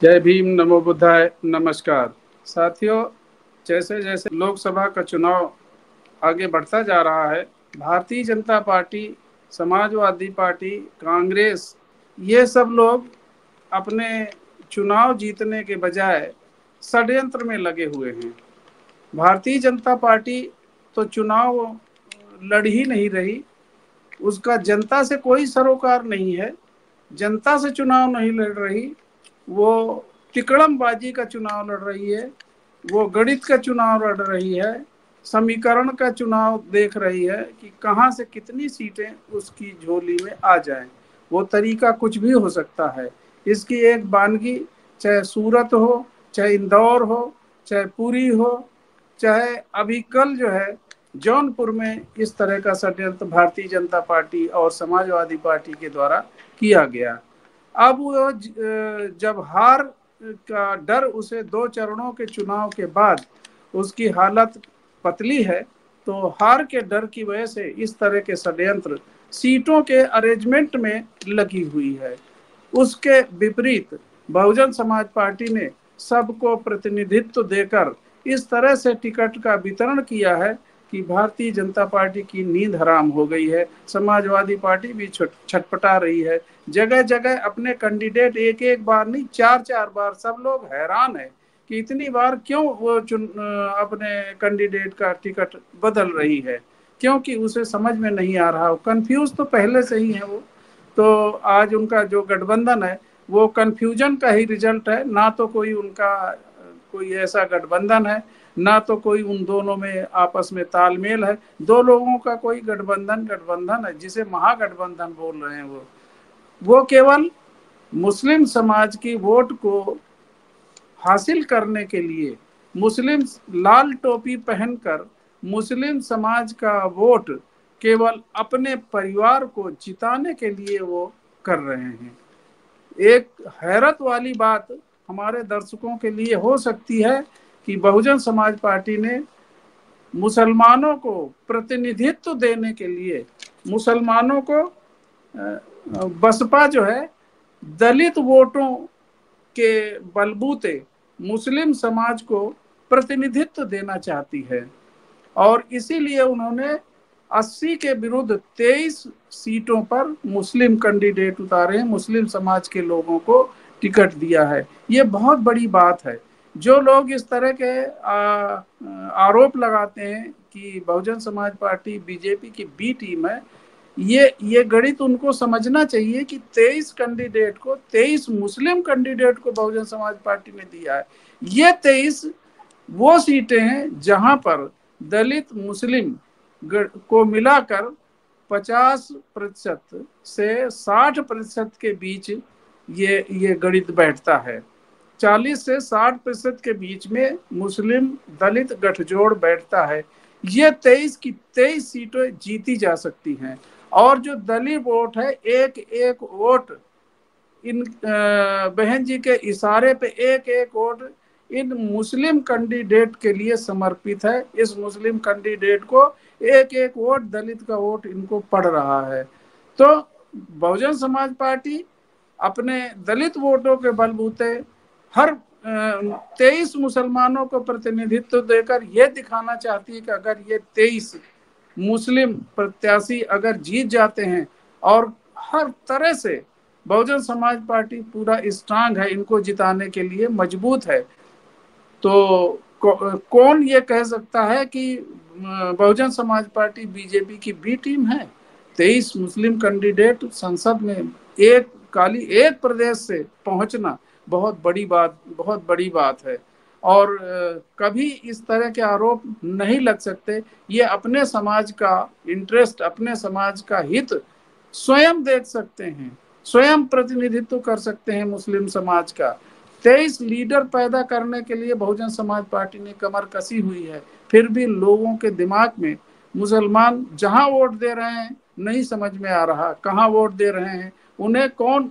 जय भीम, नमो बुद्धाय, नमस्कार साथियों। जैसे जैसे लोकसभा का चुनाव आगे बढ़ता जा रहा है, भारतीय जनता पार्टी, समाजवादी पार्टी, कांग्रेस, ये सब लोग अपने चुनाव जीतने के बजाय षड्यंत्र में लगे हुए हैं। भारतीय जनता पार्टी तो चुनाव लड़ ही नहीं रही, उसका जनता से कोई सरोकार नहीं है, जनता से चुनाव नहीं लड़ रही, वो तिकड़मबाजी का चुनाव लड़ रही है, वो गणित का चुनाव लड़ रही है, समीकरण का चुनाव देख रही है कि कहाँ से कितनी सीटें उसकी झोली में आ जाएं। वो तरीका कुछ भी हो सकता है। इसकी एक बानगी, चाहे सूरत हो, चाहे इंदौर हो, चाहे पुरी हो, चाहे अभी कल जो है जौनपुर में इस तरह का षड्यंत्र भारतीय जनता पार्टी और समाजवादी पार्टी के द्वारा किया गया। अब वो जब हार का डर उसे दो चरणों के चुनाव के बाद उसकी हालत पतली है, तो हार के डर की वजह से इस तरह के षड्यंत्र सीटों के अरेंजमेंट में लगी हुई है। उसके विपरीत बहुजन समाज पार्टी ने सबको प्रतिनिधित्व देकर इस तरह से टिकट का वितरण किया है कि भारतीय जनता पार्टी की नींद हराम हो गई है। समाजवादी पार्टी भी छटपटा रही है, जगह जगह अपने कैंडिडेट एक एक बार नहीं, चार चार बार। सब लोग हैरान है कि इतनी बार क्यों वो अपने कैंडिडेट का टिकट बदल रही है, क्योंकि उसे समझ में नहीं आ रहा। कंफ्यूज तो पहले से ही है वो। तो आज उनका जो गठबंधन है वो कंफ्यूजन का ही रिजल्ट है, ना तो कोई उनका कोई ऐसा गठबंधन है, ना तो कोई उन दोनों में आपस में तालमेल है। दो लोगों का कोई गठबंधन गठबंधन है जिसे महागठबंधन बोल रहे हैं। वो केवल मुस्लिम समाज की वोट को हासिल करने के लिए मुस्लिम लाल टोपी पहनकर मुस्लिम समाज का वोट केवल अपने परिवार को जिताने के लिए वो कर रहे हैं। एक हैरत वाली बात हमारे दर्शकों के लिए हो सकती है कि बहुजन समाज पार्टी ने मुसलमानों को प्रतिनिधित्व देने के लिए मुसलमानों को बसपा जो है दलित वोटों के बलबूते मुस्लिम समाज को प्रतिनिधित्व देना चाहती है, और इसीलिए उन्होंने 80 के विरुद्ध 23 सीटों पर मुस्लिम कैंडिडेट उतारे, मुस्लिम समाज के लोगों को टिकट दिया है। ये बहुत बड़ी बात है। जो लोग इस तरह के आरोप लगाते हैं कि बहुजन समाज पार्टी बीजेपी की बी टीम है, ये गणित उनको समझना चाहिए कि 23 कैंडिडेट को, 23 मुस्लिम कैंडिडेट को बहुजन समाज पार्टी ने दिया है। ये 23 वो सीटें हैं जहां पर दलित मुस्लिम को मिलाकर 50% से 60% के बीच ये गणित बैठता है। 40 से 60% के बीच में मुस्लिम दलित गठजोड़ बैठता है। ये 23 की 23 सीटें जीती जा सकती हैं। और जो दलित वोट है, एक एक वोट इन बहन जी के इशारे पे एक एक वोट इन मुस्लिम कैंडिडेट के लिए समर्पित है। इस मुस्लिम कैंडिडेट को एक एक वोट, दलित का वोट इनको पड़ रहा है। तो बहुजन समाज पार्टी अपने दलित वोटों के बलबूते हर 23 मुसलमानों को प्रतिनिधित्व देकर यह दिखाना चाहती है कि अगर ये 23 मुस्लिम प्रत्याशी अगर जीत जाते हैं, और हर तरह से बहुजन समाज पार्टी पूरा स्ट्रांग है, इनको जिताने के लिए मजबूत है, तो कौन ये कह सकता है कि बहुजन समाज पार्टी बीजेपी की बी टीम है। 23 मुस्लिम कैंडिडेट संसद में एक काली एक प्रदेश से पहुंचना बहुत बड़ी बात है। और कभी इस तरह के आरोप नहीं लग सकते। ये अपने समाज का इंटरेस्ट, अपने समाज का हित स्वयं देख सकते हैं, स्वयं प्रतिनिधित्व कर सकते हैं मुस्लिम समाज का। 23 लीडर पैदा करने के लिए बहुजन समाज पार्टी ने कमर कसी हुई है, फिर भी लोगों के दिमाग में मुसलमान जहां वोट दे रहे हैं नहीं समझ में आ रहा, कहां वोट दे रहे हैं, उन्हें कौन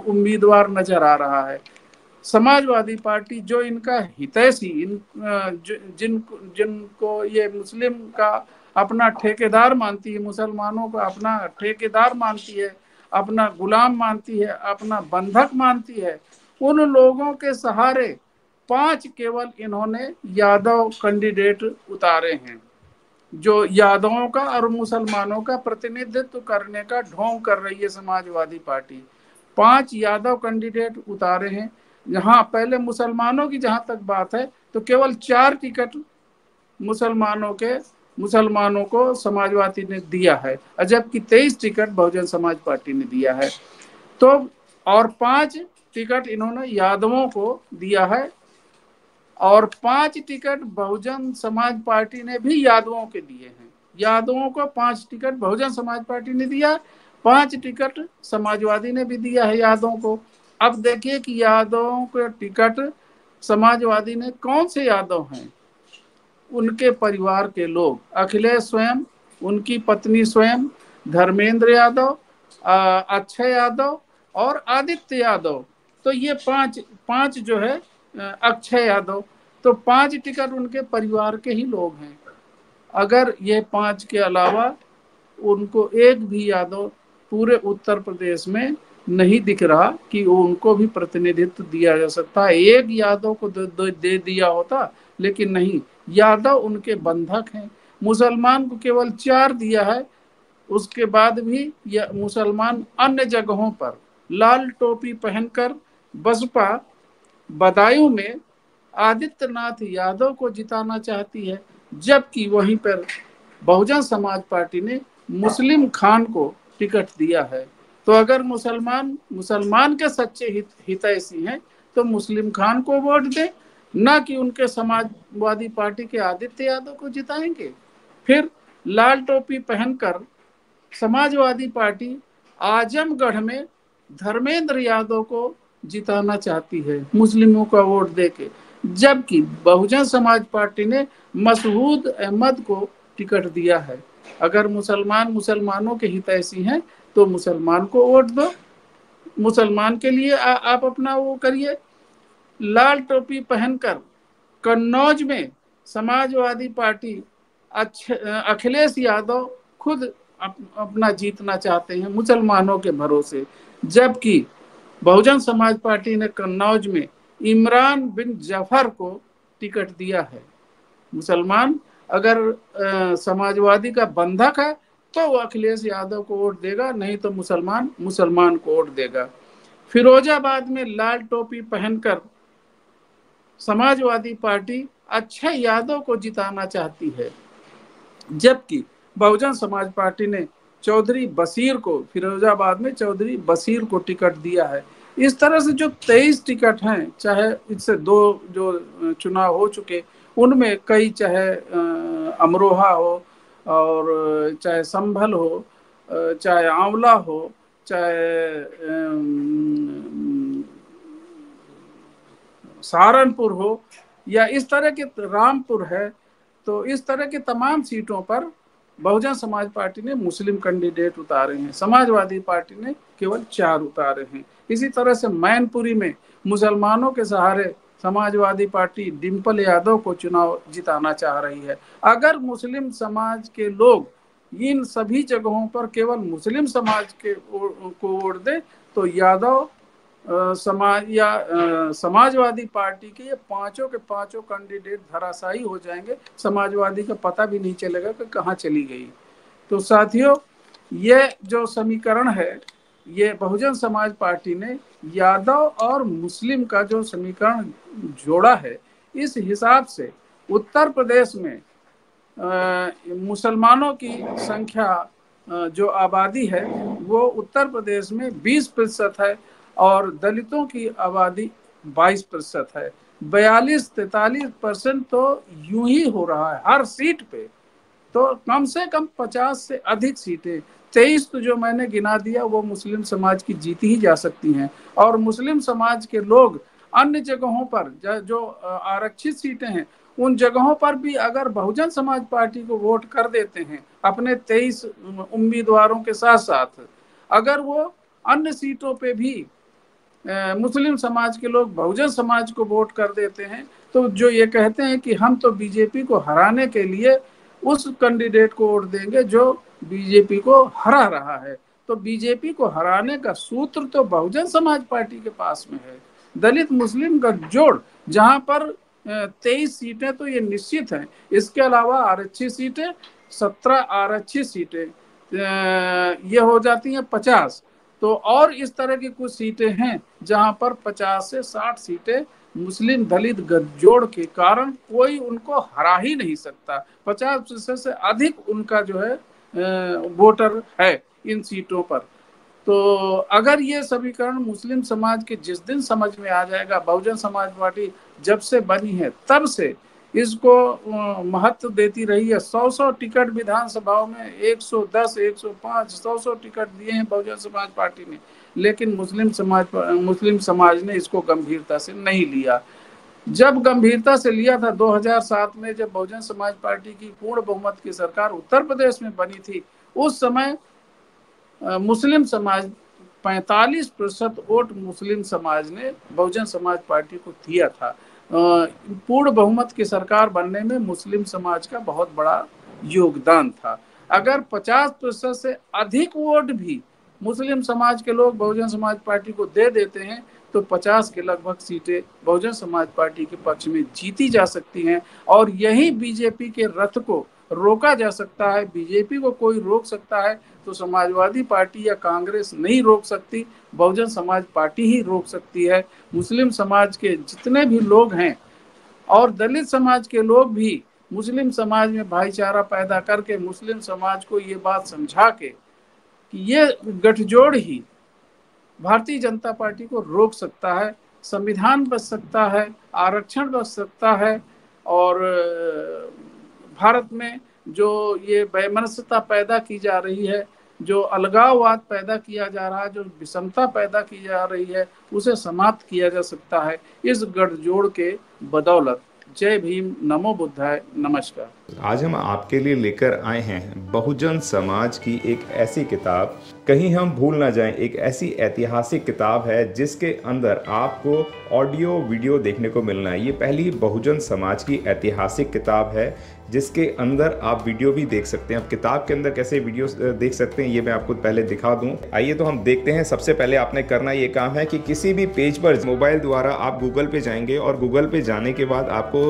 उम्मीदवार नजर आ रहा है। समाजवादी पार्टी जो इनका हितैषी, जिनको ये मुस्लिम का अपना ठेकेदार मानती है, मुसलमानों को अपना ठेकेदार मानती है, अपना गुलाम मानती है, अपना बंधक मानती है, उन लोगों के सहारे 5 केवल इन्होंने यादव कैंडिडेट उतारे हैं, जो यादवों का और मुसलमानों का प्रतिनिधित्व करने का ढोंग कर रही है समाजवादी पार्टी। 5 यादव कैंडिडेट उतारे हैं। यहाँ पहले मुसलमानों की जहां तक बात है तो केवल 4 टिकट मुसलमानों को समाजवादी ने दिया है, जबकि 23 टिकट बहुजन समाज पार्टी ने दिया है। तो और 5 टिकट इन्होंने यादवों को दिया है, और 5 टिकट बहुजन समाज पार्टी ने भी यादवों के दिए हैं। यादवों को 5 टिकट बहुजन समाज पार्टी ने दिया, 5 टिकट समाजवादी ने भी दिया है यादवों को। अब देखिए कि यादवों को टिकट समाजवादी ने, कौन से यादव हैं? उनके परिवार के लोग, अखिलेश स्वयं, उनकी पत्नी स्वयं, धर्मेंद्र यादव, अक्षय यादव और आदित्य यादव। तो ये पांच पांच जो है, अक्षय यादव, तो 5 टिकट उनके परिवार के ही लोग हैं। अगर ये 5 के अलावा उनको एक भी यादव पूरे उत्तर प्रदेश में नहीं दिख रहा कि उनको भी प्रतिनिधित्व दिया जा सकता है। एक यादव को दे दिया होता, लेकिन नहीं, यादव उनके बंधक हैं। मुसलमान को केवल 4 दिया है। उसके बाद भी यह मुसलमान अन्य जगहों पर लाल टोपी पहनकर बसपा बदायूं में आदित्यनाथ यादव को जिताना चाहती है, जबकि वहीं पर बहुजन समाज पार्टी ने मुस्लिम खान को टिकट दिया है। तो अगर मुसलमान के सच्चे हितैषी हैं तो मुस्लिम खान को वोट दें, ना कि उनके समाजवादी पार्टी के आदित्य यादव को जिताएंगे। फिर लाल टोपी पहनकर समाजवादी पार्टी आजमगढ़ में धर्मेंद्र यादव को जिताना चाहती है मुस्लिमों का वोट देके, जबकि बहुजन समाज पार्टी ने मसऊद अहमद को टिकट दिया है। अगर मुसलमानों के हितैषी हैं तो मुसलमान को वोट दो, मुसलमान के लिए आप अपना वो करिए। लाल टोपी पहनकर कन्नौज में समाजवादी पार्टी अखिलेश यादव खुद अपना जीतना चाहते हैं मुसलमानों के भरोसे, जबकि बहुजन समाज पार्टी ने कन्नौज में इमरान बिन जफर को टिकट दिया है। मुसलमान अगर समाजवादी का बंधक है तो वो अखिलेश यादव को वोट देगा, नहीं तो मुसलमान को वोट देगा। फिरोजाबाद में लाल टोपी पहनकर समाजवादी पार्टी अक्षय यादव को जिताना चाहती है, जबकि बहुजन समाज पार्टी ने चौधरी बशीर को, फिरोजाबाद में चौधरी बशीर को टिकट दिया है। इस तरह से जो 23 टिकट हैं, चाहे इससे 2 जो चुनाव हो चुके उनमें कई, चाहे अमरोहा हो और चाहे संभल हो, चाहे आंवला हो, चाहे सहारनपुर हो, या इस तरह के रामपुर है, तो इस तरह के तमाम सीटों पर बहुजन समाज पार्टी ने मुस्लिम कैंडिडेट उतारे हैं, समाजवादी पार्टी ने केवल 4 उतारे हैं। इसी तरह से मैनपुरी में मुसलमानों के सहारे समाजवादी पार्टी डिम्पल यादव को चुनाव जिताना चाह रही है। अगर मुस्लिम समाज के लोग इन सभी जगहों पर केवल मुस्लिम समाज के को वोट दे तो यादव समाजवादी पार्टी के ये पांचों के पांचों कैंडिडेट धराशायी हो जाएंगे, समाजवादी का पता भी नहीं चलेगा कि कहाँ चली गई। तो साथियों, ये जो समीकरण है, ये बहुजन समाज पार्टी ने यादव और मुस्लिम का जो समीकरण जोड़ा है, इस हिसाब से उत्तर प्रदेश में मुसलमानों की संख्या, जो आबादी है वो उत्तर प्रदेश में 20% है और दलितों की आबादी 22% है। 42-43% तो यूं ही हो रहा है हर सीट पे, तो कम से कम 50 से अधिक सीटें, 23 तो जो मैंने गिना दिया वो मुस्लिम समाज की जीती ही जा सकती हैं। और मुस्लिम समाज के लोग अन्य जगहों पर जो आरक्षित सीटें हैं उन जगहों पर भी अगर बहुजन समाज पार्टी को वोट कर देते हैं अपने 23 उम्मीदवारों के साथ साथ, अगर वो अन्य सीटों पे भी मुस्लिम समाज के लोग बहुजन समाज को वोट कर देते हैं, तो जो ये कहते हैं कि हम तो बीजेपी को हराने के लिए उस कैंडिडेट को वोट देंगे जो बीजेपी को हरा रहा है, तो बीजेपी को हराने का सूत्र तो बहुजन समाज पार्टी के पास में है। दलित मुस्लिम गठजोड़, जहां पर 23 सीटें तो ये निश्चित हैं, इसके अलावा आरक्षित सीटें 17 आरक्षित सीटें, ये हो जाती हैं 50। तो और इस तरह की कुछ सीटें हैं जहां पर 50 से 60 सीटें मुस्लिम दलित गठजोड़ के कारण कोई उनको हरा ही नहीं सकता। 50% से अधिक उनका जो है वोटर है इन सीटों पर। तो अगर ये समीकरण मुस्लिम समाज के जिस दिन समझ में आ जाएगा, बहुजन समाज पार्टी जब से बनी है तब से इसको महत्व देती रही है। 100 टिकट विधानसभाओं में 110, 105, 100 टिकट दिए हैं बहुजन समाज पार्टी ने, लेकिन मुस्लिम समाज ने इसको गंभीरता से नहीं लिया। जब गंभीरता से लिया था 2007 में, जब बहुजन समाज पार्टी की पूर्ण बहुमत की सरकार उत्तर प्रदेश में बनी थी, उस समय मुस्लिम समाज 45% वोट मुस्लिम समाज ने बहुजन समाज पार्टी को दिया था। पूर्ण बहुमत की सरकार बनने में मुस्लिम समाज का बहुत बड़ा योगदान था। अगर 50% से अधिक वोट भी मुस्लिम समाज के लोग बहुजन समाज पार्टी को दे देते हैं तो 50 के लगभग सीटें बहुजन समाज पार्टी के पक्ष में जीती जा सकती हैं, और यही बीजेपी के रथ को रोका जा सकता है। बीजेपी को कोई रोक सकता है तो समाजवादी पार्टी या कांग्रेस नहीं रोक सकती, बहुजन समाज पार्टी ही रोक सकती है। मुस्लिम समाज के जितने भी लोग हैं और दलित समाज के लोग भी मुस्लिम समाज में भाईचारा पैदा करके मुस्लिम समाज को ये बात समझा के कि ये गठजोड़ ही भारतीय जनता पार्टी को रोक सकता है, संविधान बच सकता है, आरक्षण बच सकता है, और भारत में जो ये वैमनस्यता पैदा की जा रही है, जो अलगाववाद पैदा किया जा रहा है, जो विषमता पैदा की जा रही है, उसे समाप्त किया जा सकता है इस गठजोड़ के बदौलत। जय भीम, नमो बुद्धाय, नमस्कार। आज हम आपके लिए लेकर आए हैं बहुजन समाज की एक ऐसी किताब, कहीं हम भूल ना जाएं, एक ऐसी ऐतिहासिक किताब है जिसके अंदर आपको ऑडियो वीडियो देखने को मिलना है। ये पहली बहुजन समाज की ऐतिहासिक किताब है जिसके अंदर आप वीडियो भी देख सकते हैं। अब किताब के अंदर कैसे वीडियो देख सकते हैं ये मैं आपको पहले दिखा दूं। आइए तो हम देखते हैं। सबसे पहले आपने करना ये काम है कि किसी भी पेज पर मोबाइल द्वारा आप गूगल पे जाएंगे और गूगल पे जाने के बाद आपको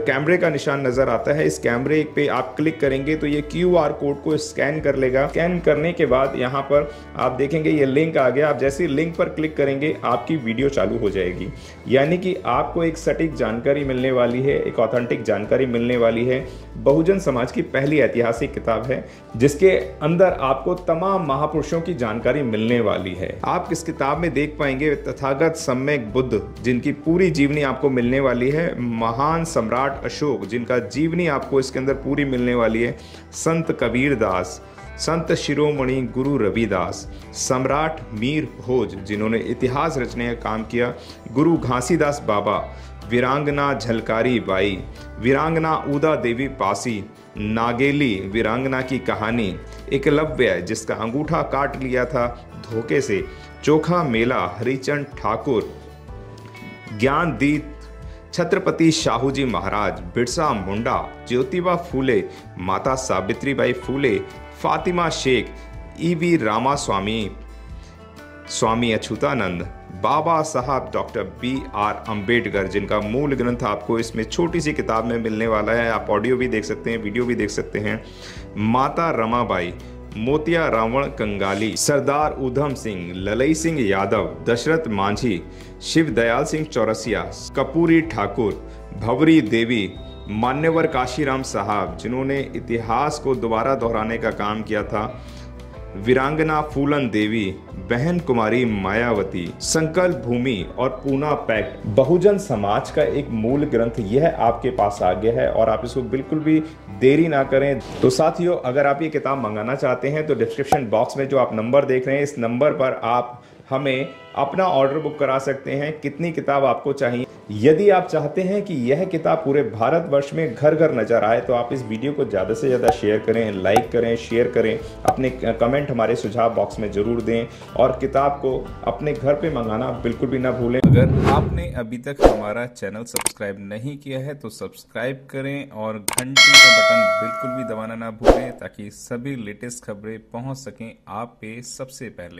कैमरे का निशान नजर आता है। इस कैमरे पे आप क्लिक करेंगे तो ये QR कोड को स्कैन कर लेगा। स्कैन करने के बाद यहाँ पर आप देखेंगे ये लिंक आ गया। आप जैसे लिंक पर क्लिक करेंगे आपकी वीडियो चालू हो जाएगी, यानी कि आपको एक सटीक जानकारी मिलने वाली है, एक ऑथेंटिक जानकारी मिलने वाली है। बहुजन समाज की पहली ऐतिहासिक किताब है जिसके अंदर आपको तमाम महापुरुषों की जानकारी मिलने वाली है। आप इस किताब में देख पाएंगे तथागत सम्यक बुद्ध जिनकी पूरी जीवनी आपको मिलने वाली है, महान सम्राट अशोक जिनका जीवनी आपको इसके अंदर पूरी मिलने वाली है, संत कबीर दास, संत शिरोमणि गुरु रविदास, सम्राट मीर भोज जिन्होंने इतिहास रचने का काम किया, गुरु घासीदास बाबा, वीरांगना झलकारी बाई, वीरांगना उदा देवी पासी, नागेली वीरांगना की कहानी, एकलव्य जिसका अंगूठा काट लिया था धोखे से, चोखा मेला हरिचंद ठाकुर, ज्ञानदीप छत्रपति शाहू जी महाराज, बिरसा मुंडा, ज्योतिबा फूले, माता सावित्रीबाई फूले, फातिमा शेख, EV रामास्वामी, स्वामी अच्युतानंद, बाबा साहब डॉक्टर BR अम्बेडकर जिनका मूल ग्रंथ आपको इसमें छोटी सी किताब में मिलने वाला है। आप ऑडियो भी देख सकते हैं, वीडियो भी देख सकते हैं। माता रमाबाई, मोतिया रावण कंगाली, सरदार उधम सिंह, ललई सिंह यादव, दशरथ मांझी, शिव दयाल सिंह चौरसिया, कपूरी ठाकुर, भवरी देवी, मान्यवर काशीराम साहब जिन्होंने इतिहास को दोबारा दोहराने का काम किया था, वीरांगना फूलन देवी, बहन कुमारी मायावती, संकल्प भूमि और पूना पैक्ट। बहुजन समाज का एक मूल ग्रंथ यह आपके पास आ गया है और आप इसको बिल्कुल भी देरी ना करें। तो साथियों, अगर आप ये किताब मंगाना चाहते हैं तो डिस्क्रिप्शन बॉक्स में जो आप नंबर देख रहे हैं इस नंबर पर आप हमें अपना ऑर्डर बुक करा सकते हैं। कितनी किताब आपको चाहिए? यदि आप चाहते हैं कि यह किताब पूरे भारतवर्ष में घर घर नजर आए तो आप इस वीडियो को ज़्यादा से ज़्यादा शेयर करें, लाइक करें, शेयर करें, अपने कमेंट हमारे सुझाव बॉक्स में ज़रूर दें और किताब को अपने घर पे मंगाना बिल्कुल भी ना भूलें। अगर आपने अभी तक हमारा चैनल सब्सक्राइब नहीं किया है तो सब्सक्राइब करें और घंटी का बटन बिल्कुल भी दबाना ना भूलें ताकि सभी लेटेस्ट खबरें पहुंच सकें आप पे सबसे पहले।